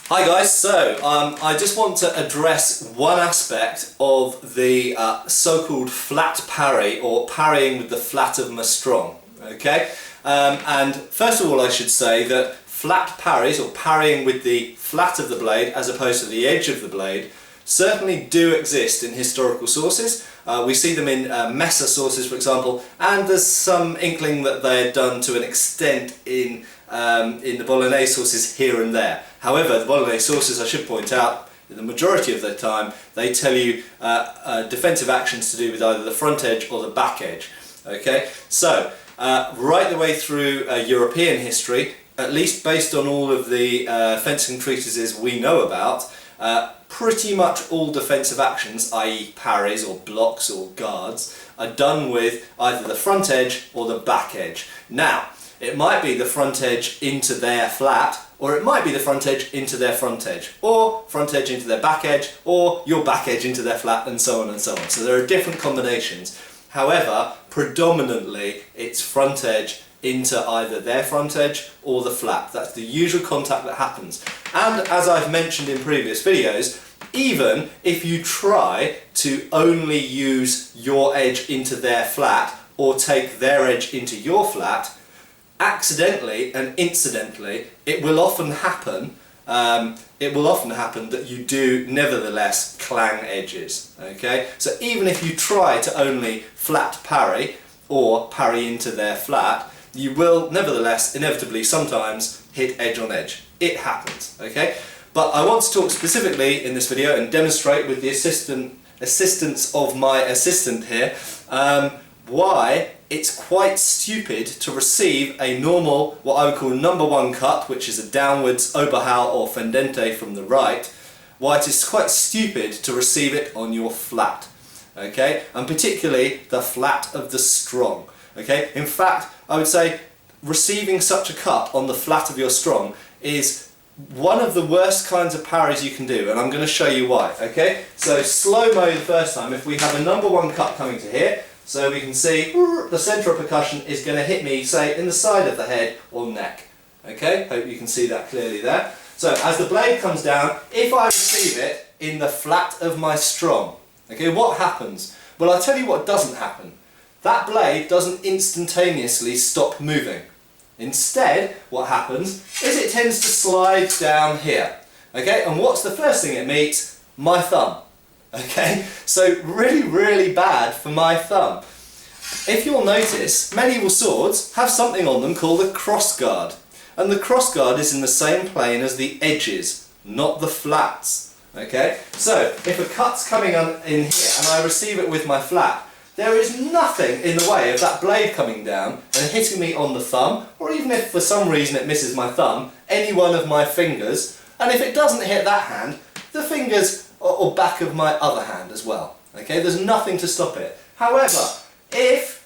Hi guys, so I just want to address one aspect of the so-called flat parry, or parrying with the flat of my strong, okay? And first of all I should say that flat parries, or parrying with the flat of the blade as opposed to the edge of the blade, certainly do exist in historical sources. We see them in Mesa sources, for example, and there's some inkling that they're done to an extent in the Bolognese sources here and there. However, the Bolognese sources, I should point out, in the majority of the time, they tell you defensive actions to do with either the front edge or the back edge. Okay, so right the way through European history, at least based on all of the fencing treatises we know about, pretty much all defensive actions, i.e. parries or blocks or guards, are done with either the front edge or the back edge. Now, it might be the front edge into their flat, or it might be the front edge into their front edge, or front edge into their back edge, or your back edge into their flat, and so on and so on. So there are different combinations. However, predominantly it's front edge into either their front edge or the flat. That's the usual contact that happens. And as I've mentioned in previous videos, even if you try to only use your edge into their flat, or take their edge into your flat, accidentally and incidentally, it will often happen that you do nevertheless clang edges. Okay, so even if you try to only flat parry or parry into their flat, you will nevertheless inevitably sometimes hit edge on edge. It happens. Okay, but I want to talk specifically in this video and demonstrate with the assistance of my assistant here why it's quite stupid to receive a normal, what I would call number one cut, which is a downwards Oberhau or Fendente from the right, why it is quite stupid to receive it on your flat, okay? And particularly the flat of the strong, okay? In fact, I would say receiving such a cut on the flat of your strong is one of the worst kinds of parries you can do, and I'm going to show you why, okay? So slow-mo the first time, if we have a number one cut coming to here, so we can see the centre of percussion is going to hit me, say, in the side of the head or neck. Okay, hope you can see that clearly there. So as the blade comes down, if I receive it in the flat of my strong, okay, what happens? Well, I'll tell you what doesn't happen. That blade doesn't instantaneously stop moving. Instead, what happens is it tends to slide down here. Okay, and what's the first thing it meets? My thumb. Okay, so really bad for my thumb. If you'll notice, medieval swords have something on them called a crossguard, and the crossguard is in the same plane as the edges, not the flats. Okay, so if a cut's coming in here and I receive it with my flat, there is nothing in the way of that blade coming down and hitting me on the thumb, or even if for some reason it misses my thumb, any one of my fingers, and if it doesn't hit that hand, the fingers or back of my other hand as well. Okay, there's nothing to stop it. However, if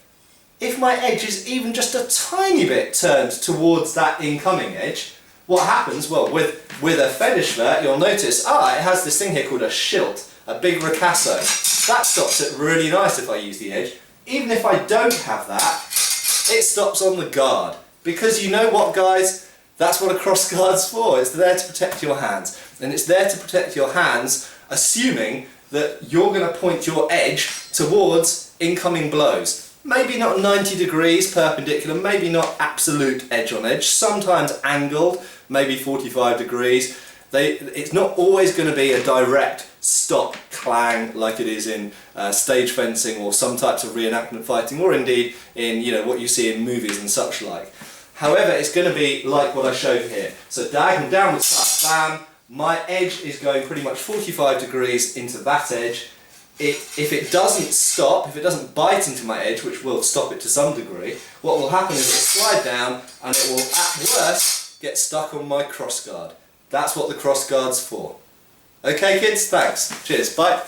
my edge is even just a tiny bit turned towards that incoming edge, what happens? Well, with a Federschwert, you'll notice, it has this thing here called a schild, a big ricasso. That stops it really nice if I use the edge. Even if I don't have that, it stops on the guard. Because you know what, guys? That's what a crossguard's for. It's there to protect your hands. And it's there to protect your hands assuming that you're going to point your edge towards incoming blows. Maybe not 90 degrees perpendicular, maybe not absolute edge on edge, sometimes angled, maybe 45 degrees. It's not always going to be a direct stop clang like it is in stage fencing or some types of reenactment fighting, or indeed in what you see in movies and such like. However, it's going to be like what I showed here. So diagonal downward cut, bam. My edge is going pretty much 45 degrees into that edge. If it doesn't stop, if it doesn't bite into my edge, which will stop it to some degree, what will happen is it will slide down and it will at worst get stuck on my crossguard. That's what the crossguard's for. Okay kids, thanks. Cheers, bye.